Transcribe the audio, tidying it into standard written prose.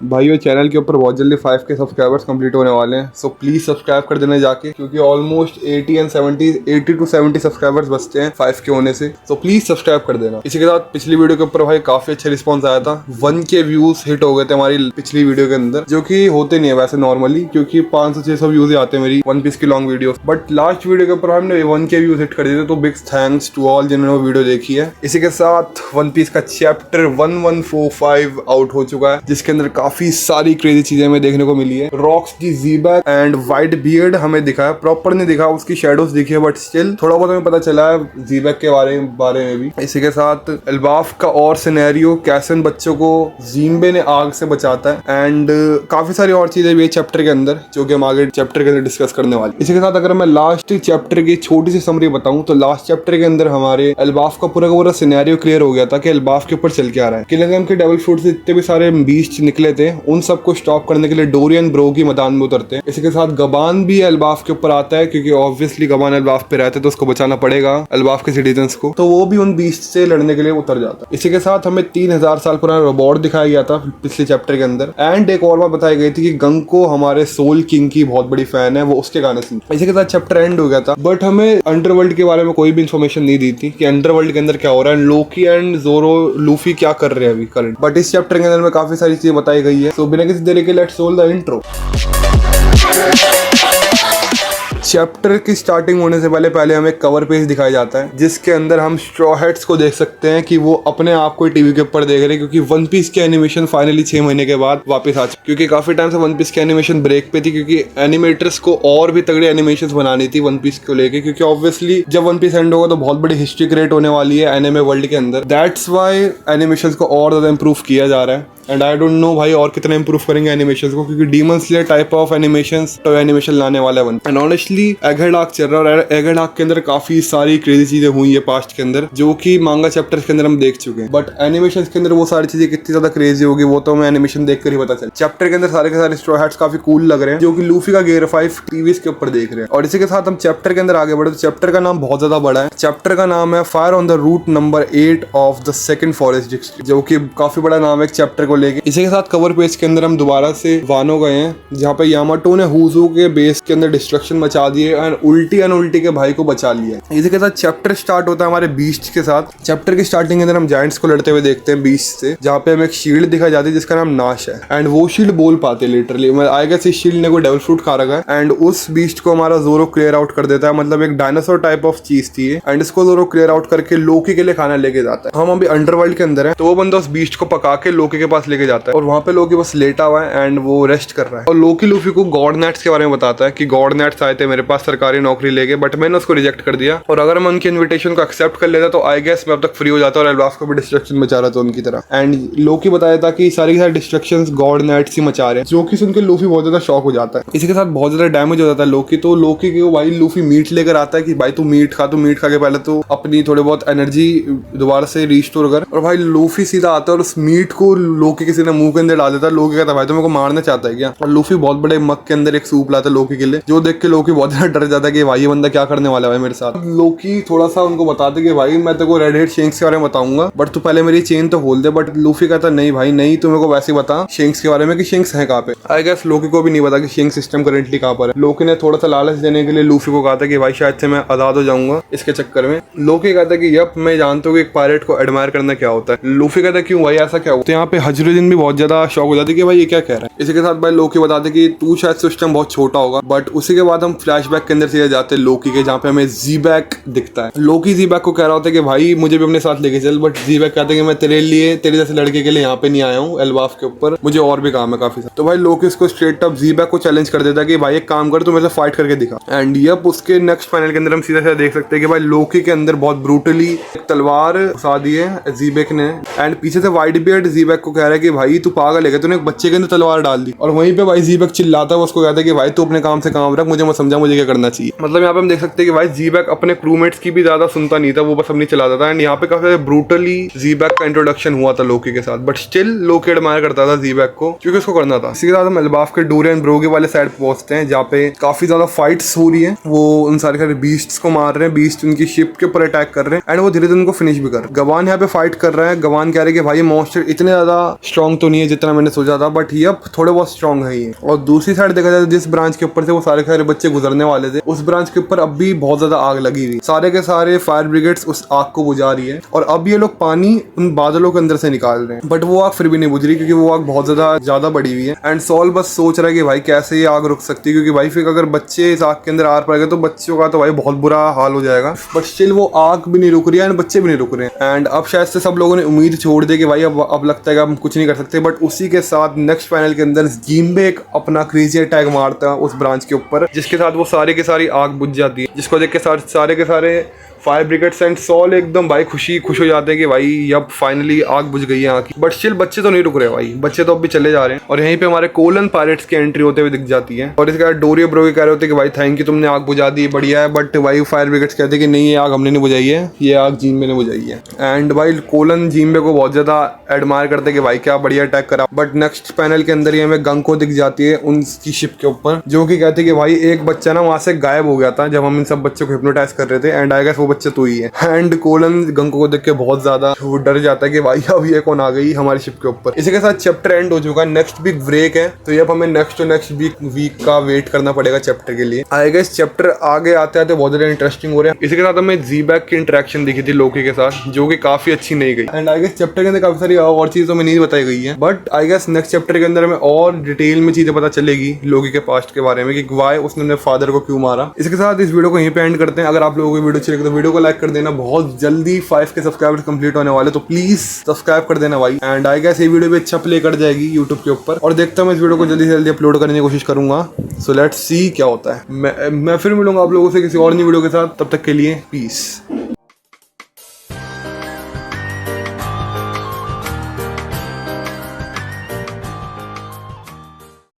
भाइयों चैनल के ऊपर बहुत जल्दी 5K सब्सक्राइबर्स कंप्लीट होने वाले हैं, सो प्लीज सब्सक्राइब कर देना जाके, क्योंकि ऑलमोस्ट 80 to 70 सब्सक्राइबर्स बचते हैं 5K होने से। सो प्लीज सब्सक्राइब कर देना। इसी के साथ पिछली वीडियो के ऊपर भाई काफी अच्छा रिस्पॉन्स आया था। 1K व्यूज हिट हो गए थे हमारी पिछली वीडियो के अंदर, जो कि होते नहीं है वैसे नॉर्मली, क्योंकि 500-600 व्यूज आते हैं मेरी वन पीस की long video. But last video के ऊपर हमने 1K व्यूज हिट कर दिए थे, तो बिग थैंक्स टू ऑल जिन्होंने वो वीडियो देखी है। इसी के साथ वन पीस का चैप्टर 1145 आउट हो चुका है, जिसके अंदर काफी सारी क्रेजी चीजें हमें देखने को मिली है। रॉक्स की ज़ीबैक एंड व्हाइट बियर्ड हमें दिखा है, प्रॉपर नहीं दिखा, उसकी शेडोज दिखी है, बट स्टिल थोड़ा बहुत हमें पता चला है ज़ीबैक के बारे में भी। इसी के साथ एल्बाफ का और सिनेरियो, कैसे बच्चों को ज़िम्बे ने आग से बचाता है, एंड काफी सारी और चीजें भी है चैप्टर के अंदर, जो कि हम आगे चैप्टर के अंदर डिस्कस करने वाले। इसी के साथ अगर मैं लास्ट चैप्टर की छोटी सी समरी बताऊं, तो लास्ट चैप्टर के अंदर हमारे एल्बाफ का पूरा सिनेरियो क्लियर हो गया था कि एल्बाफ के ऊपर चल के आ रहा है। किलिंगम के डेविल फ्रूट से जितने भी सारे बीस्ट निकले थे, उन सबको स्टॉप करने के लिए डोरियन ब्रो की मैदान में उतरते हैं। इसी के साथ गबान भी एल्बाफ के ऊपर आता है, क्योंकि ऑब्वियसली गबान एल्बाफ पे रहते हैं, तो उसको बचाना पड़ेगा एल्बाफ के सिटीजन्स को, तो वो भी उन बीस्ट से लड़ने के लिए उतर जाता है। इसी के साथ हमें 3000 साल पुराना रोबोट दिखाया गया था पिछले चैप्टर के अंदर, एंड एक और बात बताई गई थी कि गंको हमारे सोल किंग की बहुत बड़ी फैन है, वो उसके गाने सुनती। इसी के साथ चैप्टर एंड हो गया था, बट हमें अंडरवर्ल्ड के बारे में कोई भी इन्फॉर्मेशन नहीं दी थी कि अंडरवर्ल्ड के अंदर क्या हो रहा है, लोकी एंड जोरो लूफी क्या कर रहे हैं अभी करंट। बट इस चैप्टर के अंदर में काफी सारी चीजें बताई गई है, तो बिना किसी देरी के let's roll the intro. Chapter की स्टार्टिंग होने से पहले हमें कवर पेज दिखाया जाता है, जिसके अंदर हम स्ट्रॉ हैट्स को देख सकते हैं कि वो अपने आप को टीवी के ऊपर देख रहे हैं, क्योंकि वन पीस की एनिमेशन फाइनली 6 महीने के बाद वापस आ चुकी, क्योंकि काफी टाइम से वन पीस की एनिमेशन ब्रेक पे थी, क्योंकि एनिमेटर्स को और भी तगड़ी एनिमेशन बनानी थी वन पीस को लेके, क्योंकि ऑब्वियसली जब वन पीस एंड होगा तो बहुत बड़ी हिस्ट्री क्रिएट होने वाली है एनिमे वर्ल्ड के अंदर। दैट्स वाई एनिमेशन को और ज्यादा इंप्रूव किया जा रहा है, एंड आई डोंट नो भाई और कितना इंप्रूव करेंगे एनिमेशन को, क्योंकि demon slayer type of animations तो एनिमेशन लाने वाला है one. And honestly Egghead arc चल रहा है, और एगहेड आर्क के अंदर काफी सारी क्रेजी चीजें हुई है पास्ट के अंदर, जो कि मांगा चैप्टर्स के अंदर हम देख चुके हैं, बट एनिमेशन के अंदर वो सारी चीजें कितनी ज्यादा क्रेजी होगी वो तो हमें एनिमेशन देखकर ही पता चले। चैप्टर के अंदर सारे के सारे स्ट्रॉ हैट्स काफी कूल लग रहे हैं, जो कि लूफी का गियर 5 टीवी के ऊपर देख रहे हैं। और इसी के साथ हम चैप्टर के अंदर आगे बढ़े, तो चैप्टर का नाम बहुत ज्यादा बड़ा है। चैप्टर का नाम है fire on the route number 8 of the second forest district, जो कि काफी बड़ा नाम है एक चैप्टर को लेके। इसी के साथ कवर पेज के अंदर हम दोबारा से वानो गए हैं, जहाँ पे यामाटो ने हुजू के बेस के अंदर डिस्ट्रक्शन मचा दिए एंड उल्टी के भाई को बचा लिया है। इसी के साथ चैप्टर स्टार्ट होता है हमारे बीस्ट के साथ। चैप्टर की स्टार्टिंग के अंदर हम जायंट्स को लड़ते हुए देखते हैं बीस्ट से, जहाँ पे हमें एक शील्ड दिखाई जाती है जिसका नाम नाश है, एंड वो शील्ड बोल पाते लिटरली। आई गेस इस शील्ड ने कोई डेविल फ्रूट खा रखा है, एंड उस बीस्ट को हमारा जोरो क्लियर आउट कर देता है, मतलब एक डायनासोर टाइप ऑफ चीज थी, एंड इसको जोरो क्लियर आउट करके लोकी के लिए खाना लेके जाता है। हम अभी अंडरवर्ल्ड के अंदर है, तो वो बंदा उस बीस्ट को पका के लोकी के पास लेके जाता है, और वहाँ पे लोकी बस लेटा हुआ है एंड वो रेस्ट कर रहा है। और लोकी लूफी को गॉड नेट्स के बारे में बताता है कि गॉड नेट्स आए थे मेरे पास सरकारी नौकरी लेके, बट मैंने उसको रिजेक्ट कर दिया, और अगर मैं उनकी इन्विटेशन को एक्सेप्ट कर लेता तो आई गेस मैं अब तक फ्री हो जाता और एल्बाफ को भी डिस्ट्रक्शन मचा रहा था उनकी तरह। एंड लोकी बताया था कि सारी डिस्ट्रक्शंस गॉड नेट्स ही मचा रहे हैं, जो कि सुन के लूफी बहुत ज्यादा शॉक हो जाता है। इसी के साथ बहुत ज्यादा डैमेज हो जाता है लोकी, तो लोकी के भाई लूफी मीट लेकर आता है कि भाई तू मीट खा के पहले तो अपनी थोड़ी बहुत एनर्जी दोबारा से रिस्टोर कर। और भाई लूफी सीधा आता है और उस मीट को लोकी के सीधे मुंह के अंदर डाल देता है। लोकी कहता है भाई तो मेरे को मारना चाहता है क्या? और लूफी बहुत बड़े मग के अंदर एक सूप लाता है लोकी के लिए, जो देख के लोकी बहुत ज्यादा डर जाता है कि भाई ये बंदा क्या करने वाला है भाई मेरे साथ। लोकी थोड़ा सा उनको बताते कि भाई मैं तेरे को रेड हेड शेंक्स के बारे में बताऊंगा, बट तू पहले मेरी चेन तो खोल दे। बट लूफी कहता नहीं भाई नहीं, तू मेरे को वैसे बता शेंक्स के बारे में कि शेंक्स है कहाँ पे। आई गेस लोकी को भी नहीं पता कि शेंक्स सिस्टम करेंटली कहाँ पर है। लोकी ने थोड़ा सा लालच देने के लिए लूफी को कहा था कि भाई शायद से मैं आजाद हो जाऊंगा इसके चक्कर में। लोकी कहता है कि यप मैं जानता हूँ कि एक पायलट को एडमायर करना क्या होता है। लूफी कहता है क्यों भाई ऐसा क्या होता है? तो यहाँ पे हजरुद्दीन भी बहुत ज्यादा शौक हो जाती है कि भाई ये क्या कह रहा है। इसी के साथ भाई लोकी बताते कि तू शायद सिस्टम बहुत छोटा होगा, बट उसी के बाद हम फ्लैशबैक के अंदर सीधे जाते हैं लोकी के, जहाँ पे हमें ज़ीबैक दिखता है। लोकी ज़ीबैक को कह रहा होता है कि भाई मुझे भी अपने साथ लेके चल, बट ज़ीबैक कहते हैं कि मैं तेरे लिए तेरे जैसे लड़के के लिए यहाँ पे नहीं आया हूँ एल्बाफ के ऊपर, मुझे और भी काम है काफी सारा। तो भाई लोकी उसको स्ट्रेट अप ज़ीबैक को चैलेंज कर देता है कि भाई एक काम कर तू मेरे से फाइट करके दिखा। एंड यप उसके नेक्स्ट पैनल के अंदर हम सीधा देख सकते हैं कि भाई लोकी के अंदर बहुत ब्रूटली तलवार घुसा दी है ज़ीबैक ने, एंड पीछे से व्हाइट बियर्ड ज़ीबैक को कह रहा है कि भाई तू पागल है, तूने एक बच्चे के अंदर तलवार डाल दी। और वहीं पे भाई ज़ीबैक चिल्लाता है, उसको कहता है कि भाई तू अपने काम से काम रख, मुझे मत समझा मुझे क्या करना चाहिए। मतलब यहाँ पे हम देख सकते हैं कि भाई ज़ीबैक अपने क्रूमेट्स की भी ज्यादा सुनता नहीं था, वो बस अपनी चलाता था। एंड यहाँ पे काफी ब्रूटली ज़ीबैक का इंट्रोडक्शन हुआ था लोकी के साथ, बट स्टिल लोकी एडमायर करता था ज़ीबैक को क्योंकि उसको करना था। इसी के साथ हम एल्बाफ के डोरियन ब्रोगे वाले साइड पहुंचते हैं, जहाँ पे काफी ज्यादा फाइट्स हो रही है। वो उन सारे बीस्ट्स को मार रहे हैं, बीस्ट उनकी शिप के ऊपर अटैक कर रहे हैं, एंड वो धीरे धीरे उनको फिनिश भी कर। गवान यहाँ पे फाइट कर रहा है। गवान कह रहे हैं कि भाई मॉन्स्टर इतने ज्यादा स्ट्रॉन्ग तो नहीं है जितना मैंने सोचा था, बट ये अब थोड़े बहुत स्ट्रॉन्ग है ये। और दूसरी साइड देखा जाए जिस ब्रांच के ऊपर से वो सारे सारे बच्चे गुजरने वाले थे, उस ब्रांच के ऊपर अब भी बहुत ज्यादा आग लगी हुई, सारे के सारे फायर ब्रिगेड्स उस आग को बुझा रही है और अब ये लोग पानी उन बादलों के अंदर से निकाल रहे हैं, बट वो आग फिर भी नहीं बुझ रही क्योंकि वो आग बहुत ज्यादा बड़ी हुई है। एंड सॉल बस सोच रहा है कि भाई कैसे ये आग रुक सकती है, क्योंकि भाई फिर अगर बच्चे इस आग के अंदर आर पड़ गए तो बच्चों का तो भाई बहुत बुरा हाल हो जाएगा। बट स्टिल वो आग भी नहीं रुक रही है एंड बच्चे भी नहीं रुक रहे हैं। एंड अब शायद से सब लोगों ने उम्मीद छोड़ दी कि भाई अब लगता है कि हम कुछ नहीं कर सकते, बट उसी के साथ नेक्स्ट पैनल के अंदर जिम्बे एक अपना क्रेजी अटैक मारता है उस ब्रांच के ऊपर, जिसके साथ वो सारे की सारी आग बुझ जाती है, जिसको देख के सारे के सारे फायर ब्रिगेड्स एंड सॉल एकदम भाई खुश हो जाते हैं कि भाई अब फाइनली आग बुझ गई है यहाँ की। बट स्टिल बच्चे तो नहीं रुक रहे भाई, बच्चे तो अब भी चले जा रहे हैं। और यहीं पे हमारे कोलन पायरेट्स की एंट्री होते हुए दिख जाती है और इसके बाद डोरियो ब्रो कह रहे होते हैं कि भाई थैंक यू तुमने आग बुझा दी, बढ़िया है। बट भाई फायर ब्रिगेड्स कहते हैं कि नहीं ये आग हमने नहीं बुझाई है, ये आग जिम्बे ने बुझाई है। एंड भाई कोलन जिम्बे को बहुत ज्यादा एडमायर करते हैं कि भाई क्या बढ़िया अटैक करा। बट नेक्स्ट पैनल के अंदर ही हमें गंको दिख जाती है उनकी शिप के ऊपर, जो कि कहते हैं कि भाई एक बच्चा ना वहां से गायब हो गया था जब हम इन सब बच्चों को हिप्नोटाइज कर रहे थे, एंड आई गेस वो बच्चा तू ही है। एंड कोलन गंको को देख के बहुत ज्यादा डर जाता है कि भाई अब ये कौन आ गई हमारी शिप के ऊपर। इसी के साथ चैप्टर एंड हो चुका है, नेक्स्ट वीक ब्रेक है, तो ये अब हमें नेक्स्ट वीक का वेट करना पड़ेगा चैप्टर के लिए। आई गेस चैप्टर आगे आते आते बहुत ज्यादा इंटरेस्टिंग हो रहे हैं। इसी के साथ हमें ज़ीबैक की इंटरेक्शन दिखी थी लोकी के साथ, जो कि काफी अच्छी नहीं गई। एंड आई गेस चैप्टर के अंदर काफी सारी और चीजें हमें नहीं बताई गई है, but I guess next chapter के अंदर हमें और डिटेल में चीजें पता चलेगी लोकी के पास्ट के बारे में कि वाई उसने अपने फादर को क्यों मारा। इसके साथ इस वीडियो को यहीं पे एंड करते हैं। अगर आप लोगों को वीडियो अच्छी लगे तो वीडियो को लाइक कर देना, बहुत जल्दी 5 के सब्सक्राइबर्स कंप्लीट होने वाले, तो प्लीज सब्सक्राइब कर देना भाई। एंड आई गेस ये वीडियो भी अच्छा प्ले कर जाएगी यूट्यूब के ऊपर, और देखता हूँ इस वीडियो को जल्दी से जल्दी अपलोड करने की कोशिश करूंगा। सो लेट्स सी क्या होता है। मैं फिर मिलूंगा आप लोगों से किसी और नई वीडियो के साथ, तब तक के लिए पीस।